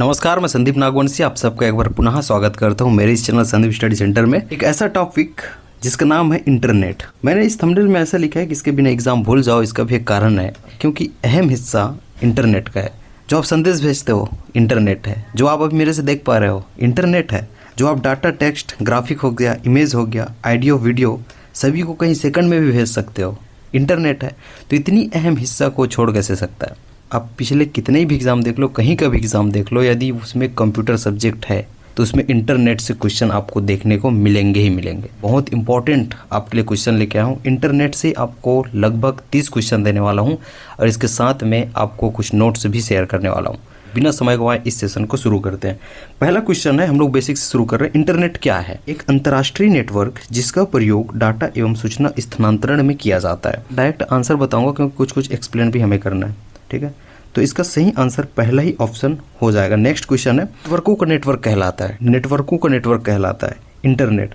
नमस्कार, मैं संदीप नागवंशी आप सबका एक बार पुनः स्वागत करता हूं मेरे इस चैनल संदीप स्टडी सेंटर में। एक ऐसा टॉपिक जिसका नाम है इंटरनेट। मैंने इस थंबनेल में ऐसा लिखा है कि इसके बिना एग्जाम भूल जाओ। इसका भी एक कारण है, क्योंकि अहम हिस्सा इंटरनेट का है। जो आप संदेश भेजते हो इंटरनेट है, जो आप अभी मेरे से देख पा रहे हो इंटरनेट है, जो आप डाटा, टेक्स्ट, ग्राफिक हो गया, इमेज हो गया, ऑडियो, वीडियो सभी को कहीं सेकंड में भी भेज सकते हो, इंटरनेट है। तो इतनी अहम हिस्सा को छोड़ कैसे सकता है। आप पिछले कितने भी एग्ज़ाम देख लो, कहीं का भी एग्ज़ाम देख लो, यदि उसमें कंप्यूटर सब्जेक्ट है तो उसमें इंटरनेट से क्वेश्चन आपको देखने को मिलेंगे ही मिलेंगे। बहुत इंपॉर्टेंट आपके लिए क्वेश्चन लेके आया हूँ। इंटरनेट से आपको लगभग 30 क्वेश्चन देने वाला हूँ और इसके साथ में आपको कुछ नोट्स भी शेयर करने वाला हूँ। बिना समय गवाए इस सेशन को शुरू करते हैं। पहला क्वेश्चन है, हम लोग बेसिक से शुरू कर रहे हैं। इंटरनेट क्या है? एक अंतर्राष्ट्रीय नेटवर्क जिसका प्रयोग डाटा एवं सूचना स्थानांतरण में किया जाता है। डायरेक्ट आंसर बताऊंगा क्योंकि कुछ कुछ एक्सप्लेन भी हमें करना है, ठीक है। तो इसका सही आंसर पहला ही ऑप्शन हो जाएगा। नेक्स्ट क्वेश्चन है, नेटवर्कों का नेटवर्क कहलाता है। नेटवर्कों का नेटवर्क कहलाता है इंटरनेट।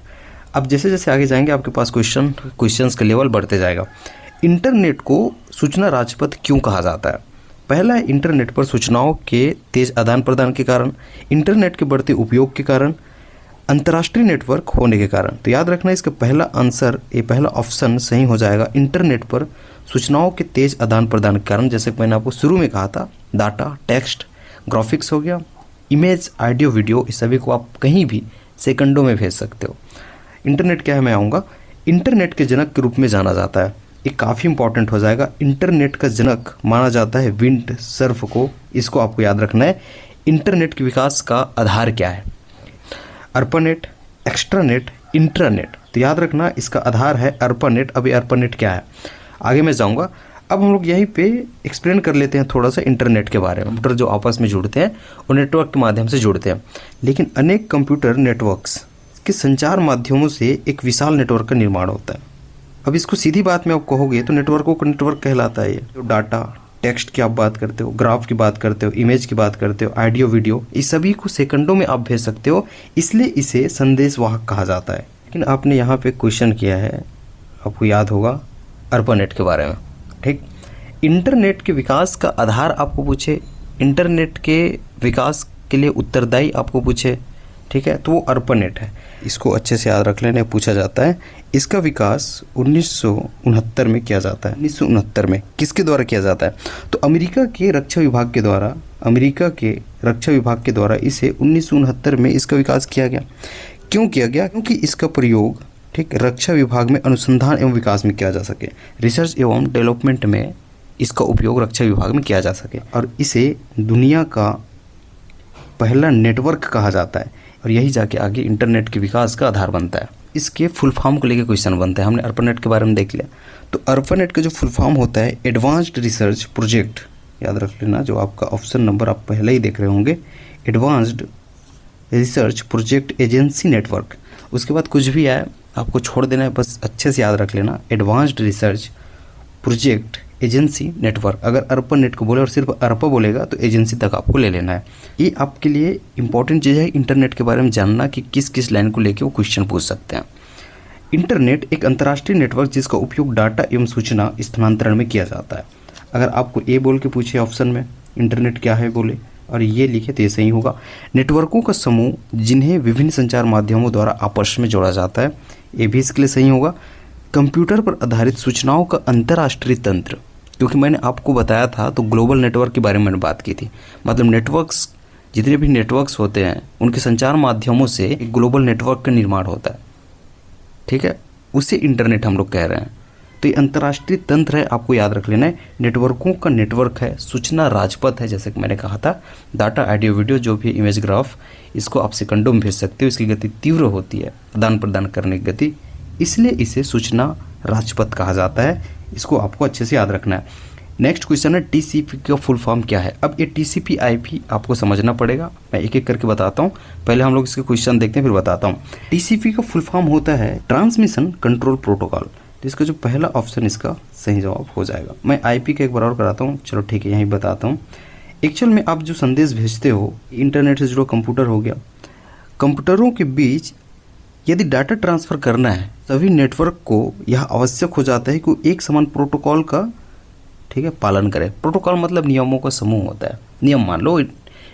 अब जैसे जैसे आगे जाएंगे आपके पास क्वेश्चंस का लेवल बढ़ते जाएगा। इंटरनेट को सूचना राजपथ क्यों कहा जाता है? पहला है, इंटरनेट पर सूचनाओं के तेज आदान प्रदान के कारण, इंटरनेट के बढ़ते उपयोग के कारण, अंतर्राष्ट्रीय नेटवर्क होने के कारण। तो याद रखना इसका पहला आंसर, ये पहला ऑप्शन सही हो जाएगा। इंटरनेट पर सूचनाओं के तेज आदान प्रदान के कारण, जैसे कि मैंने आपको शुरू में कहा था, डाटा, टेक्स्ट, ग्राफिक्स हो गया, इमेज, ऑडियो, वीडियो, इस सभी को आप कहीं भी सेकंडों में भेज सकते हो। इंटरनेट क्या है मैं आऊँगा। इंटरनेट के जनक के रूप में जाना जाता है, ये काफ़ी इंपॉर्टेंट हो जाएगा। इंटरनेट का जनक माना जाता है विंड सर्फ को। इसको आपको याद रखना है। इंटरनेट के विकास का आधार क्या है? ARPANET, extranet, intranet. तो याद रखना इसका आधार है अर्पानेट। अभी अर्पानेट क्या है आगे मैं जाऊंगा। अब हम लोग यहीं पे एक्सप्लेन कर लेते हैं थोड़ा सा इंटरनेट के बारे में। कंप्यूटर जो आपस में जुड़ते हैं वो नेटवर्क के माध्यम से जुड़ते हैं, लेकिन अनेक कंप्यूटर नेटवर्क्स के संचार माध्यमों से एक विशाल नेटवर्क का निर्माण होता है। अब इसको सीधी बात में आप कहोगे तो नेटवर्कों का नेटवर्क कहलाता है। ये जो डाटा, टेक्स्ट की आप बात करते हो, ग्राफ की बात करते हो, इमेज की बात करते हो, ऑडियो, वीडियो, इस सभी को सेकंडों में आप भेज सकते हो, इसलिए इसे संदेशवाहक कहा जाता है। लेकिन आपने यहाँ पे क्वेश्चन किया है, आपको याद होगा अर्पानेट के बारे में, ठीक। इंटरनेट के विकास का आधार आपको पूछे, इंटरनेट के विकास के लिए उत्तरदायी आपको पूछे, ठीक है, तो वो अर्पानेट है। इसको अच्छे से याद रख लेने पूछा जाता है। इसका विकास 1969 में किया जाता है। 1969 में किसके द्वारा किया जाता है? तो अमेरिका के रक्षा विभाग के द्वारा इसे 1969 में इसका विकास किया गया। क्यों किया गया? क्योंकि इसका प्रयोग, ठीक, रक्षा विभाग में अनुसंधान एवं विकास में किया जा सके, रिसर्च एवं डेवलपमेंट में इसका उपयोग रक्षा विभाग में किया जा सके, और इसे दुनिया का पहला नेटवर्क कहा जाता है। और यही जाके आगे इंटरनेट के विकास का आधार बनता है। इसके फुल फॉर्म को लेकर क्वेश्चन बनता है। हमने अर्पानेट के बारे में देख लिया, तो अर्पानेट का जो फुल फॉर्म होता है एडवांस्ड रिसर्च प्रोजेक्ट। याद रख लेना, जो आपका ऑप्शन नंबर आप पहले ही देख रहे होंगे, advanced research project agency network. उसके बाद कुछ भी आए आपको छोड़ देना है, बस अच्छे से याद रख लेना, advanced research project agency network. अगर अर्पानेट को बोले और सिर्फ अर्पा बोलेगा तो एजेंसी तक आपको ले लेना है। ये आपके लिए इंपॉर्टेंट चीज़ है इंटरनेट के बारे में जानना कि किस किस लाइन को लेके वो क्वेश्चन पूछ सकते हैं। इंटरनेट एक अंतर्राष्ट्रीय नेटवर्क जिसका उपयोग डाटा एवं सूचना स्थानांतरण में किया जाता है। अगर आपको ए बोल के पूछे ऑप्शन में इंटरनेट क्या है बोले और ये लिखे तो ये सही होगा। नेटवर्कों का समूह जिन्हें विभिन्न संचार माध्यमों द्वारा आपस में जोड़ा जाता है, ये भी इसके लिए सही होगा। कंप्यूटर पर आधारित सूचनाओं का अंतर्राष्ट्रीय तंत्र, क्योंकि मैंने आपको बताया था तो ग्लोबल नेटवर्क के बारे में मैंने बात की थी। मतलब नेटवर्क्स, जितने भी नेटवर्क्स होते हैं उनके संचार माध्यमों से एक ग्लोबल नेटवर्क का निर्माण होता है, ठीक है, उसे इंटरनेट हम लोग कह रहे हैं। तो ये अंतर्राष्ट्रीय तंत्र है, आपको याद रख लेना है। नेटवर्कों का नेटवर्क है, सूचना राजपथ है, जैसे कि मैंने कहा था, डाटा, ऑडियो, वीडियो, जो भी इमेज, ग्राफ, इसको आप सेकंडों में भेज सकते हो। इसकी गति तीव्र होती है, आदान प्रदान करने की गति, इसलिए इसे सूचना राजपथ कहा जाता है। इसको आपको अच्छे से याद रखना है। नेक्स्ट क्वेश्चन है, टीसीपी का फुल फॉर्म क्या है? अब ये टीसीपी आईपी आपको समझना पड़ेगा, मैं एक एक करके बताता हूँ। पहले हम लोग इसके क्वेश्चन देखते हैं फिर बताता हूँ। टीसीपी का फुल फॉर्म होता है ट्रांसमिशन कंट्रोल प्रोटोकॉल। तो इसका जो पहला ऑप्शन इसका सही जवाब हो जाएगा। मैं आईपी का एक बार और कराता हूँ, चलो ठीक है, यहीं बताता हूँ। एक्चुअल में आप जो संदेश भेजते हो, इंटरनेट से जुड़ा कंप्यूटर हो गया, कंप्यूटरों के बीच यदि डाटा ट्रांसफ़र करना है, सभी नेटवर्क को यह आवश्यक हो जाता है कि एक समान प्रोटोकॉल का, ठीक है, पालन करें। प्रोटोकॉल मतलब नियमों का समूह होता है। नियम मान लो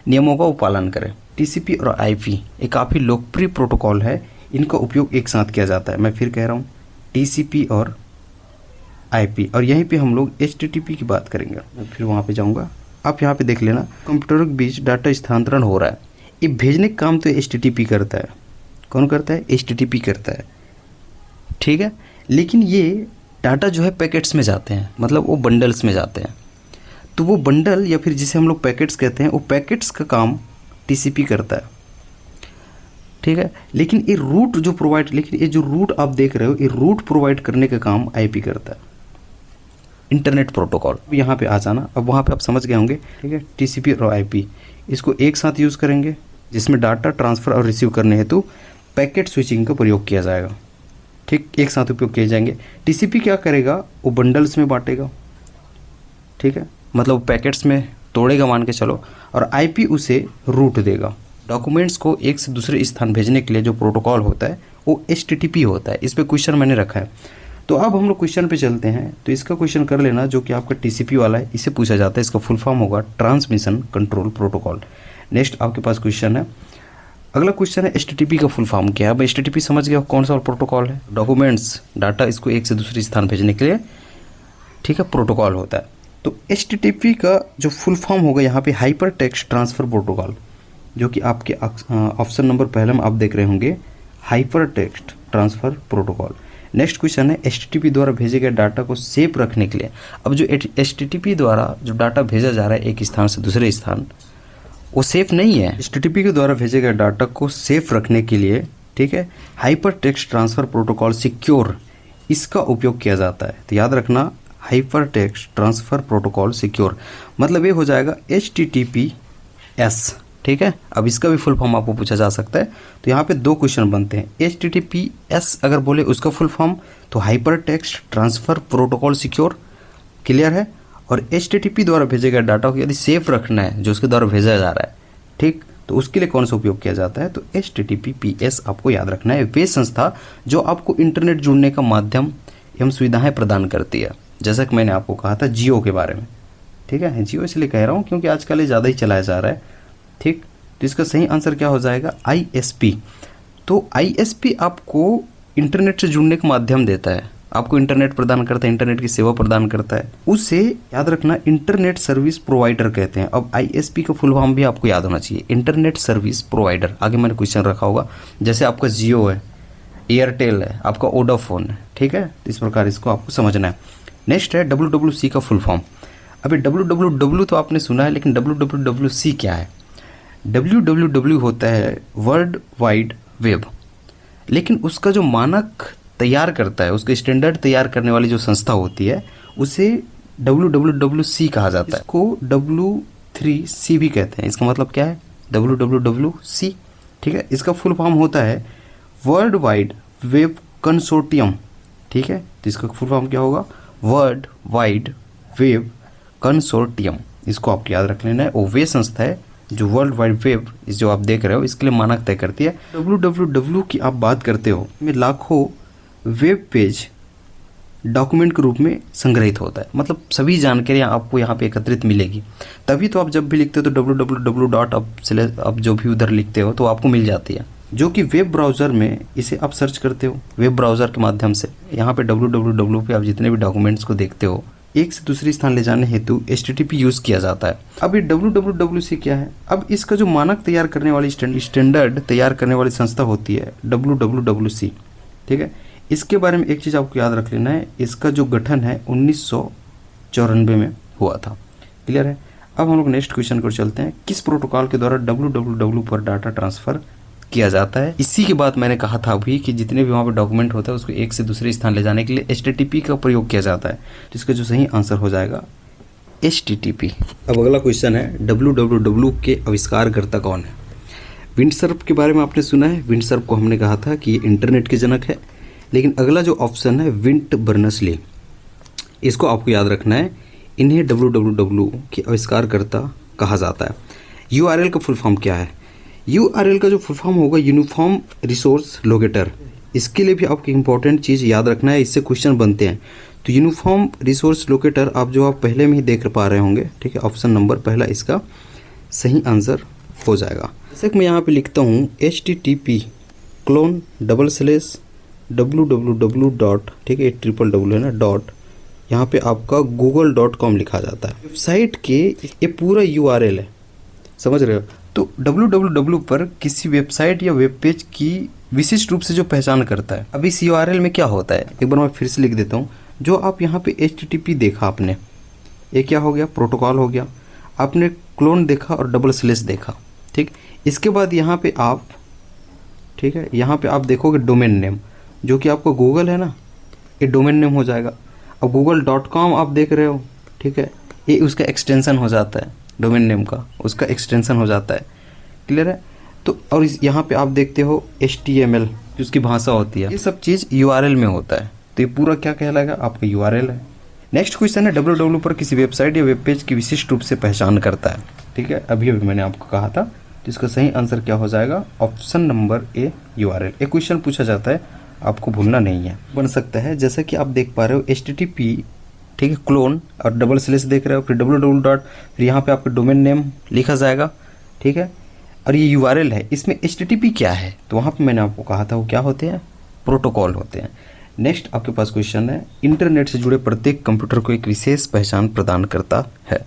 नियमों का वो पालन करें। टीसीपी और आईपी एक काफ़ी लोकप्रिय प्रोटोकॉल है, इनका उपयोग एक साथ किया जाता है। मैं फिर कह रहा हूँ, टीसीपी और आईपी, और यहीं पे हम लोग एचटीटीपी की बात करेंगे। मैं फिर वहाँ पे जाऊँगा, आप यहाँ पे देख लेना, कंप्यूटरों के बीच डाटा स्थानांतरण हो रहा है। ये भेजने का काम तो एचटीटीपी करता है। कौन करता है? एचटीटीपी करता है, ठीक है। लेकिन ये डाटा जो है पैकेट्स में जाते हैं, मतलब वो बंडल्स में जाते हैं। तो वो बंडल या फिर जिसे हम लोग पैकेट्स कहते हैं, वो पैकेट्स का काम टीसीपी करता है, ठीक है। लेकिन ये जो रूट आप देख रहे हो, ये रूट प्रोवाइड करने का काम आईपी करता है, इंटरनेट प्रोटोकॉल। यहाँ पे आ जाना, अब वहाँ पे आप समझ गए होंगे, ठीक है। टीसीपी और आईपी इसको एक साथ यूज़ करेंगे, जिसमें डाटा ट्रांसफ़र और रिसीव करने हेतु पैकेट स्विचिंग का प्रयोग किया जाएगा, ठीक। एक साथ उपयोग किए जाएंगे। टीसीपी क्या करेगा? वो बंडल्स में बांटेगा, ठीक है, मतलब पैकेट्स में तोड़ेगा मान के चलो, और आईपी उसे रूट देगा। डॉक्यूमेंट्स को एक से दूसरे स्थान भेजने के लिए जो प्रोटोकॉल होता है वो एचटीटीपी होता है। इस पे क्वेश्चन मैंने रखा है। तो अब हम लोग क्वेश्चन पे चलते हैं। तो इसका क्वेश्चन कर लेना, जो कि आपका टीसीपी वाला है, इसे पूछा जाता है। इसका फुल फॉर्म होगा ट्रांसमिशन कंट्रोल प्रोटोकॉल। नेक्स्ट आपके पास क्वेश्चन है, अगला क्वेश्चन है एचटीटीपी का फुल फॉर्म क्या है। अब एचटीटीपी समझ गया कौन सा प्रोटोकॉल है? डॉक्यूमेंट्स, डाटा, इसको एक से दूसरे स्थान भेजने के लिए, ठीक है, प्रोटोकॉल होता है। तो एचटीटीपी का जो फुल फॉर्म होगा यहाँ पे हाइपर टेक्स्ट ट्रांसफ़र प्रोटोकॉल, जो कि आपके ऑप्शन नंबर पहले में आप देख रहे होंगे, hyper text transfer protocol. Next question है एचटीटीपी द्वारा भेजे गए डाटा को सेफ रखने के लिए। अब जो एचटीटीपी द्वारा जो डाटा भेजा जा रहा है एक स्थान से दूसरे स्थान, वो सेफ नहीं है। एचटीटीपी के द्वारा भेजे गए डाटा को सेफ रखने के लिए, ठीक है, hyper text transfer protocol secure, इसका उपयोग किया जाता है। तो याद रखना, hyper text transfer protocol secure, मतलब ये हो जाएगा HTTPS, ठीक है। अब इसका भी फुल फॉर्म आपको पूछा जा सकता है। तो यहाँ पे दो क्वेश्चन बनते हैं। HTTPS अगर बोले उसका फुल फॉर्म, तो hyper text transfer protocol secure, clear है। और HTTP द्वारा भेजे गए डाटा को यदि सेफ रखना है, जो उसके द्वारा भेजा जा रहा है, ठीक, तो उसके लिए कौन सा उपयोग किया जाता है? तो HTTPS आपको याद रखना है। वे संस्था जो आपको इंटरनेट जुड़ने का माध्यम एवं सुविधाएं प्रदान करती है, जैसा कि मैंने आपको कहा था जियो के बारे में, ठीक है। जियो इसलिए कह रहा हूँ क्योंकि आजकल ये ज़्यादा ही चलाया जा रहा है, ठीक। तो इसका सही आंसर क्या हो जाएगा? ISP। तो ISP आपको इंटरनेट से जुड़ने का माध्यम देता है, आपको इंटरनेट प्रदान करता है, इंटरनेट की सेवा प्रदान करता है, उसे याद रखना इंटरनेट सर्विस प्रोवाइडर कहते हैं। अब ISP का फुल फॉर्म भी आपको याद होना चाहिए, इंटरनेट सर्विस प्रोवाइडर। आगे मैंने क्वेश्चन रखा होगा, जैसे आपका जियो है, एयरटेल है, आपका वोडाफोन है, ठीक है। इस प्रकार इसको आपको समझना है। नेक्स्ट है WWC का फुल फॉर्म। अभी WWW तो आपने सुना है, लेकिन WWWC क्या है? WWW होता है वर्ल्ड वाइड वेब, लेकिन उसका जो मानक तैयार करता है, उसके स्टैंडर्ड तैयार करने वाली जो संस्था होती है, उसे WWWC कहा जाता है। इसको W3C भी कहते हैं। इसका मतलब क्या है? WWWC, ठीक है। इसका फुल फॉर्म होता है वर्ल्ड वाइड वेब कंसोर्टियम, ठीक है। तो इसका फुल फॉर्म क्या होगा? World wide web consortium. इसको आपको याद रख लेना है। वो वे संस्था है जो वर्ल्ड वाइड वेब जो आप देख रहे हो, इसके लिए मानक तय करती है। WWW की आप बात करते हो, में लाखों वेब पेज डॉक्यूमेंट के रूप में संग्रहित होता है, मतलब सभी जानकारियाँ आपको यहाँ पे एकत्रित मिलेगी। तभी तो आप जब भी लिखते हो तो www. अब जो भी उधर लिखते हो तो आपको मिल जाती है, जो कि वेब ब्राउज़र में इसे आप सर्च करते हो वेब ब्राउज़र के माध्यम से। यहाँ पे www पे आप जितने भी डॉक्यूमेंट्स को देखते हो, एक से दूसरे स्थान ले जाने हेतु HTTP यूज़ किया जाता है। अब ये WWWC क्या है? अब इसका जो मानक तैयार करने वाली स्टैंडर्ड तैयार करने वाली संस्था होती है WWWC, ठीक है। इसके बारे में एक चीज़ आपको याद रख लेना है, इसका जो गठन है 1994 में हुआ था, क्लियर है। अब हम लोग नेक्स्ट क्वेश्चन को चलते हैं। किस प्रोटोकॉल के द्वारा WWW पर डाटा ट्रांसफ़र किया जाता है? इसी के बाद मैंने कहा था अभी कि जितने भी वहाँ पर डॉक्यूमेंट होता है उसको एक से दूसरे स्थान ले जाने के लिए HTTP का प्रयोग किया जाता है। तो इसका जो सही आंसर हो जाएगा HTTP। अब अगला क्वेश्चन है WWW के आविष्कारकर्ता कौन है? विंडसर्फ के बारे में आपने सुना है। विंडसर्फ को हमने कहा था कि ये इंटरनेट के जनक है, लेकिन अगला जो ऑप्शन है विंट बर्नर्स-ली, इसको आपको याद रखना है। इन्हें WWW के आविष्कारकर्ता कहा जाता है। URL का फुल फॉर्म क्या है? URL का जो फुल फॉर्म होगा यूनिफॉर्म रिसोर्स लोकेटर। इसके लिए भी आपको इंपॉर्टेंट चीज़ याद रखना है, इससे क्वेश्चन बनते हैं। तो यूनिफॉर्म रिसोर्स लोकेटर आप पहले में ही देख पा रहे होंगे, ठीक है। ऑप्शन नंबर पहला इसका सही आंसर हो जाएगा। जैसे कि मैं यहाँ पे लिखता हूँ http://www. ठीक है, ट्रिपल डब्ल्यू है ना, डॉट, यहाँ पे आपका google.com लिखा जाता है। वेबसाइट के ये पूरा URL है, समझ रहे हो। तो www पर किसी वेबसाइट या वेब पेज की विशिष्ट रूप से जो पहचान करता है। अब इस URL में क्या होता है, एक बार मैं फिर से लिख देता हूँ। जो आप यहाँ पे HTTP देखा आपने, ये क्या हो गया, प्रोटोकॉल हो गया। आपने क्लोन देखा और डबल स्लैश देखा, ठीक। इसके बाद यहाँ पे आप, ठीक है, यहाँ पे आप देखोगे डोमेन नेम, जो कि आपका गूगल है ना, ये डोमेन नेम हो जाएगा। अब google.com आप देख रहे हो, ठीक है, ये उसका एक्सटेंशन हो जाता है, डोमेन नेम का उसका एक्सटेंशन हो जाता है। क्लियर है। तो और यहाँ पे आप देखते हो HTML, जो उसकी भाषा होती है, ये सब चीज़ URL में होता है। तो ये पूरा क्या कहलाएगा, आपका URL है। नेक्स्ट क्वेश्चन है, www पर किसी वेबसाइट या वेब पेज की विशिष्ट रूप से पहचान करता है। ठीक है, अभी मैंने आपको कहा था। तो इसका सही आंसर क्या हो जाएगा, ऑप्शन नंबर ए, URL। एक क्वेश्चन पूछा जाता है, आपको भूलना नहीं है। बन सकता है जैसा कि आप देख पा रहे हो HTTP, ठीक है, क्लोन और डबल स्लैश देख रहे हो, फिर www डॉट, फिर यहाँ पे आपका डोमेन नेम लिखा जाएगा, ठीक है, और ये URL है। इसमें HTTP क्या है, तो वहाँ पे मैंने आपको कहा था वो क्या होते हैं, प्रोटोकॉल होते हैं। नेक्स्ट आपके पास क्वेश्चन है, इंटरनेट से जुड़े प्रत्येक कंप्यूटर को एक विशेष पहचान प्रदान करता है।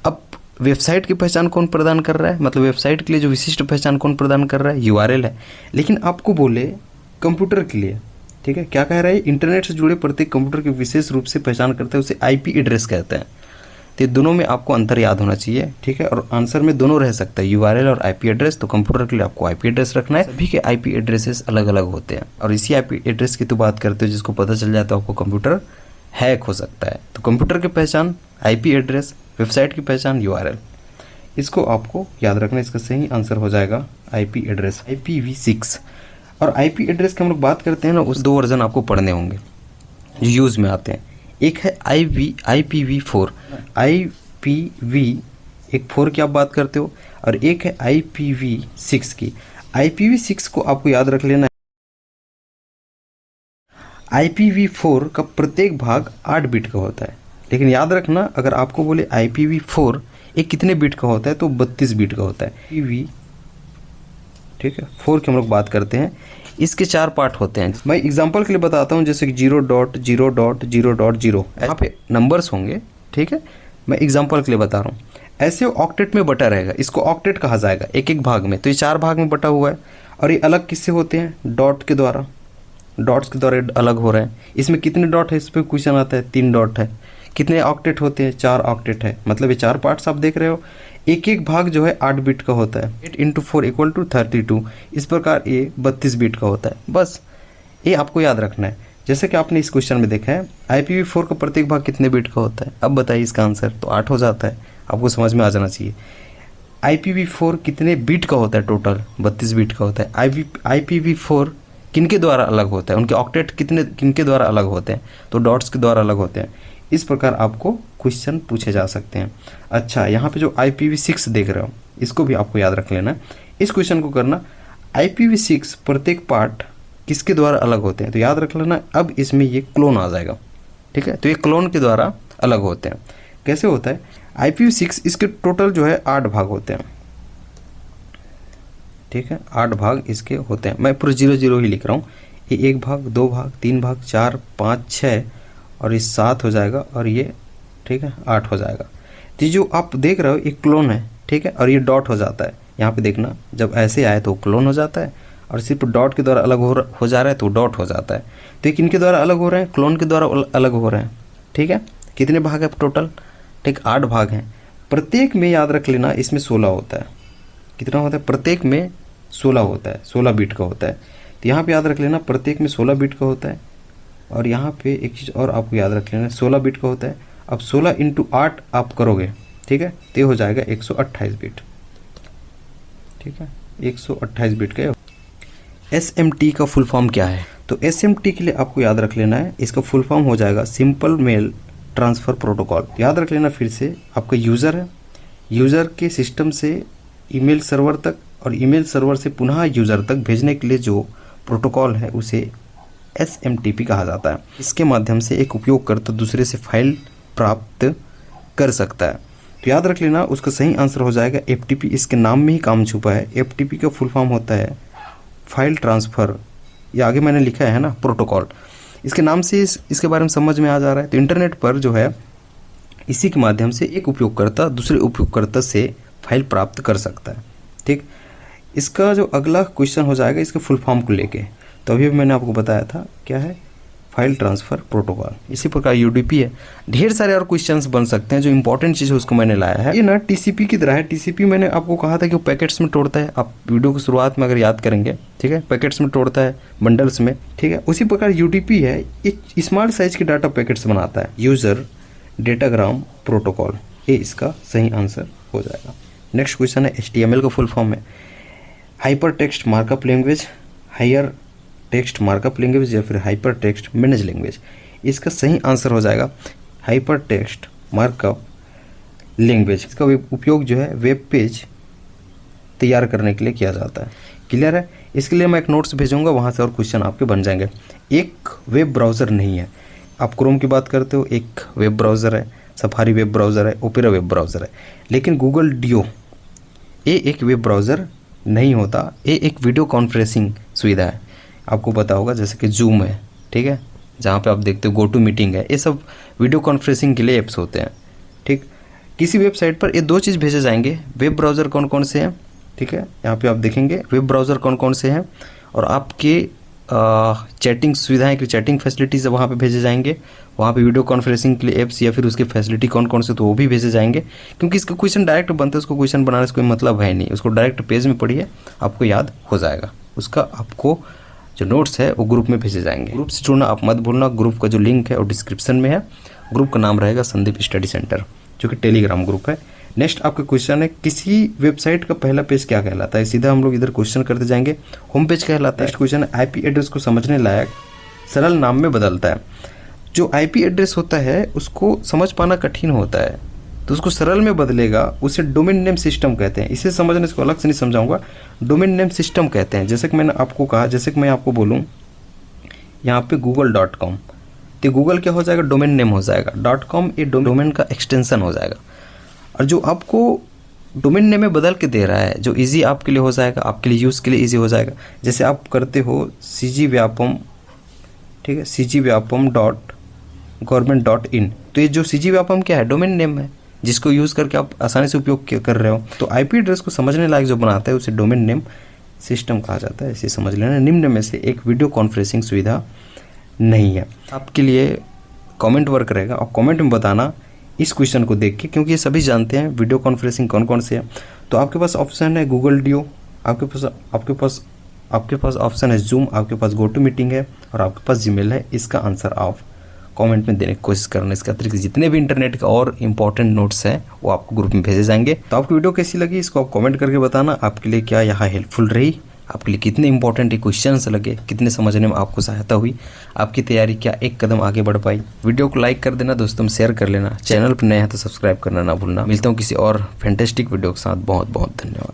अब वेबसाइट की पहचान कौन प्रदान कर रहा है, मतलब वेबसाइट के लिए जो विशिष्ट पहचान कौन प्रदान कर रहा है, URL है। लेकिन आपको बोले कंप्यूटर के लिए, ठीक है, क्या कह रहा है, इंटरनेट से जुड़े प्रत्येक कंप्यूटर की विशेष रूप से पहचान करते हैं, उसे IP एड्रेस कहते हैं। तो दोनों में आपको अंतर याद होना चाहिए, ठीक है, और आंसर में दोनों रह सकता है, URL और IP एड्रेस। तो कंप्यूटर के लिए आपको IP एड्रेस रखना है। सभी के IP एड्रेसेस अलग अलग होते हैं, और इसी IP एड्रेस की तो बात करते हो जिसको पता चल जाता है आपको कंप्यूटर हैक हो सकता है। तो कंप्यूटर की पहचान IP एड्रेस, वेबसाइट की पहचान URL, इसको आपको याद रखना। इसका सही आंसर हो जाएगा IP एड्रेस, IPv6। और IP एड्रेस की हम लोग बात करते हैं ना, उस 2 वर्जन आपको पढ़ने होंगे जो यूज़ में आते हैं। एक है IPv4, एक 4 की आप बात करते हो, और एक है IPv6 की। IPv6 को आपको याद रख लेना है। IPv4 का प्रत्येक भाग 8 बिट का होता है, लेकिन याद रखना अगर आपको बोले IPv4 ये कितने बिट का होता है, तो 32 बिट का होता है। ठीक है, 4 की हम लोग बात करते हैं। इसके 4 पार्ट होते हैं। मैं एग्जांपल के लिए बताता हूँ, जैसे कि 0.0.0.0 यहाँ पे नंबर्स होंगे, ठीक है, मैं एग्जांपल के लिए बता रहा हूँ। ऐसे ऑक्टेट में बटा रहेगा, इसको ऑक्टेट कहा जाएगा एक एक भाग में। तो ये 4 भाग में बटा हुआ है, और ये अलग किससे होते हैं, डॉट के द्वारा, डॉट्स के द्वारा अलग हो रहे हैं। इसमें कितने डॉट है, इस पर क्वेश्चन आता है, 3 डॉट है। कितने ऑक्टेट होते हैं, 4 ऑक्टेट है, मतलब ये 4 पार्ट्स आप देख रहे हो। एक एक भाग जो है 8 बिट का होता है, 8 × 4 = 32। इस प्रकार ये 32 बिट का होता है। बस ये आपको याद रखना है। जैसे कि आपने इस क्वेश्चन में देखा है, IPv4 का प्रत्येक भाग कितने बिट का होता है, अब बताइए इसका आंसर। तो 8 हो जाता है, आपको समझ में आ जाना चाहिए। IPv4 कितने बिट का होता है, टोटल 32 बिट का होता है। IPv4 किनके द्वारा अलग होता है, उनके ऑक्टेट किनके द्वारा अलग होते हैं, तो डॉट्स के द्वारा अलग होते हैं। इस प्रकार आपको क्वेश्चन पूछे जा सकते हैं। अच्छा, यहाँ पे जो IPv6 देख रहे हो, इसको भी आपको याद रख लेना। इस क्वेश्चन को करना, IPv6 प्रत्येक पार्ट किसके द्वारा अलग होते हैं, तो याद रख लेना। अब इसमें ये क्लोन आ जाएगा, ठीक है, तो ये क्लोन के द्वारा अलग होते हैं। कैसे होता है, IPv6 इसके टोटल जो है 8 भाग होते हैं, ठीक है, 8 भाग इसके होते हैं। मैं पूरा 0 ही लिख रहा हूँ। ये 1 भाग, 2 भाग, 3 भाग, 4, 5, 6 और ये 7 हो जाएगा, और ये, ठीक है, 8 हो जाएगा। तो जो आप देख रहे हो ये क्लोन है, ठीक है, और ये डॉट हो जाता है। यहाँ पे देखना, जब ऐसे आए तो क्लोन हो जाता है, और सिर्फ डॉट के द्वारा अलग हो जा रहा है तो डॉट हो जाता है। तो ये किनके द्वारा अलग हो रहे हैं, क्लोन के द्वारा अलग हो रहे हैं, ठीक है। कितने भाग है टोटल, ठीक, 8 भाग हैं। प्रत्येक में याद रख लेना, इसमें 16 होता है। कितना होता है, प्रत्येक में 16 होता है, 16 बिट का होता है। तो यहाँ पे याद रख लेना, प्रत्येक में 16 बिट का होता है। और यहाँ पे एक चीज़ और आपको याद रख लेना, 16 बिट का होता है। अब 16 × 8 आप करोगे, ठीक है, तो हो जाएगा 128 बिट, ठीक है, 128 बिट का। SMT का फुल फॉर्म क्या है, तो SMT के लिए आपको याद रख लेना है, इसका फुल फॉर्म हो जाएगा सिंपल मेल ट्रांसफ़र प्रोटोकॉल। याद रख लेना फिर से, आपका यूज़र है, यूज़र के सिस्टम से ईमेल सर्वर तक, और ईमेल सर्वर से पुनः यूज़र तक भेजने के लिए जो प्रोटोकॉल है उसे SMTP कहा जाता है। इसके माध्यम से एक उपयोगकर्ता दूसरे से फाइल प्राप्त कर सकता है। तो याद रख लेना, उसका सही आंसर हो जाएगा FTP। इसके नाम में ही काम छुपा है। FTP का फुल फॉर्म होता है फाइल ट्रांसफ़र, ये आगे मैंने लिखा है ना, प्रोटोकॉल। इसके नाम से इसके बारे में समझ में आ जा रहा है। तो इंटरनेट पर जो है इसी के माध्यम से एक उपयोगकर्ता दूसरे उपयोगकर्ता से फाइल प्राप्त कर सकता है। ठीक, इसका जो अगला क्वेश्चन हो जाएगा इसके फुल फॉर्म को लेके। तो अभी मैंने आपको बताया था क्या है, फाइल ट्रांसफ़र प्रोटोकॉल। इसी प्रकार UDP है। ढेर सारे और क्वेश्चंस बन सकते हैं। जो इंपॉर्टेंट चीज़ है उसको मैंने लाया है। ये ना TCP की तरह है। TCP मैंने आपको कहा था कि वो पैकेट्स में तोड़ता है। आप वीडियो की शुरुआत में अगर याद करेंगे, ठीक है, पैकेट्स में तोड़ता है, बंडल्स में, ठीक है। उसी प्रकार UDP है, एक स्मॉल साइज के डाटा पैकेट्स बनाता है। यूज़र डेटाग्राम प्रोटोकॉल, ये इसका सही आंसर हो जाएगा। नेक्स्ट क्वेश्चन है HTML का फुल फॉर्म है hyper text markup language, higher text markup language या फिर हाइपर टेक्स्ट मैनेज लैंग्वेज। इसका सही आंसर हो जाएगा हाइपर टेक्स्ट मार्कअप लैंग्वेज। इसका उपयोग जो है वेब पेज तैयार करने के लिए किया जाता है। क्लियर है? इसके लिए मैं एक नोट्स भेजूंगा, वहाँ से और क्वेश्चन आपके बन जाएंगे। एक वेब ब्राउज़र नहीं है। आप क्रोम की बात करते हो, एक वेब ब्राउज़र है, सफारी वेब ब्राउज़र है, ओपेरा वेब ब्राउज़र है। लेकिन गूगल डियो ये एक वेब ब्राउज़र नहीं होता। ये एक वीडियो कॉन्फ्रेंसिंग सुविधा है। आपको पता होगा जैसे कि जूम है, ठीक है, जहाँ पे आप देखते हो GoTo मीटिंग है, ये सब वीडियो कॉन्फ्रेंसिंग के लिए ऐप्स होते हैं। ठीक, किसी वेबसाइट पर ये दो चीज़ भेजे जाएंगे। वेब ब्राउज़र कौन कौन से हैं, ठीक है, यहाँ पे आप देखेंगे वेब ब्राउज़र कौन कौन से हैं, और आपके चैटिंग सुविधाएं की चैटिंग फैसिलिटीज़ वहाँ पे भेजे जाएंगे। वहाँ पे वीडियो कॉन्फ्रेंसिंग के लिए ऐप्स या फिर उसकी फैसिलिटी कौन कौन से, तो वो भी भेजे जाएंगे। क्योंकि इसका क्वेश्चन डायरेक्ट बनता है, उसको क्वेश्चन बनाने से कोई मतलब है नहीं। उसको डायरेक्ट पेज में पढ़िए, आपको याद हो जाएगा। उसका आपको जो नोट्स है वो ग्रुप में भेजे जाएंगे। ग्रुप से जुड़ना आप मत भूलना। ग्रुप का जो लिंक है वो डिस्क्रिप्शन में है। ग्रुप का नाम रहेगा संदीप स्टडी सेंटर, जो कि टेलीग्राम ग्रुप है। नेक्स्ट आपका क्वेश्चन है किसी वेबसाइट का पहला पेज क्या कहलाता है। सीधा हम लोग इधर क्वेश्चन करते जाएंगे। होम पेज कहलाता है। नेक्स्ट क्वेश्चन है IP एड्रेस को समझने लायक सरल नाम में बदलता है। जो IP एड्रेस होता है उसको समझ पाना कठिन होता है, तो उसको सरल में बदलेगा, उसे डोमेन नेम सिस्टम कहते हैं। इसे समझने इसको अलग से नहीं समझाऊंगा, डोमेन नेम सिस्टम कहते हैं। जैसे कि मैंने आपको कहा, जैसे कि मैं आपको बोलूँ यहाँ पे google.com, तो गूगल क्या हो जाएगा, डोमेन नेम हो जाएगा। .com ये डोमेन का एक्सटेंशन हो जाएगा। और जो आपको डोमेन नेम में बदल के दे रहा है, जो इजी आपके लिए हो जाएगा, आपके लिए यूज़ के लिए इजी हो जाएगा। जैसे आप करते हो CG व्यापम, ठीक है, cgvyapam.government.in, तो ये जो CG व्यापम क्या है, डोमेन नेम है, जिसको यूज़ करके आप आसानी से उपयोग कर रहे हो। तो IP एड्रेस को समझने लायक जो बनाता है उसे डोमेन नेम सिस्टम कहा जाता है। इसे समझ लेना। निम्न में से एक वीडियो कॉन्फ्रेंसिंग सुविधा नहीं है। आपके लिए कमेंट वर्क रहेगा, और कमेंट में बताना इस क्वेश्चन को देख के, क्योंकि ये सभी जानते हैं वीडियो कॉन्फ्रेंसिंग कौन कौन से है। तो आपके पास ऑप्शन है गूगल डियो, आपके पास ऑप्शन है जूम, आपके पास GoTo मीटिंग है, और आपके पास Gmail है। इसका आंसर आप कमेंट में देने की कोशिश करना। इसके अतिरिक्त जितने भी इंटरनेट के और इंपॉर्टेंट नोट्स हैं वो आपको ग्रुप में भेजे जाएंगे। तो आपको वीडियो कैसी लगी इसको आप कमेंट करके बताना। आपके लिए क्या यहाँ हेल्पफुल रही, आपके लिए कितने इंपॉर्टेंट क्वेश्चंस लगे, कितने समझने में आपको सहायता हुई, आपकी तैयारी क्या एक कदम आगे बढ़ पाई। वीडियो को लाइक कर देना, दोस्तों में शेयर कर लेना। चैनल पर नए हैं तो सब्सक्राइब करना ना भूलना। मिलता हूँ किसी और फैंटेस्टिक वीडियो के साथ। बहुत बहुत धन्यवाद।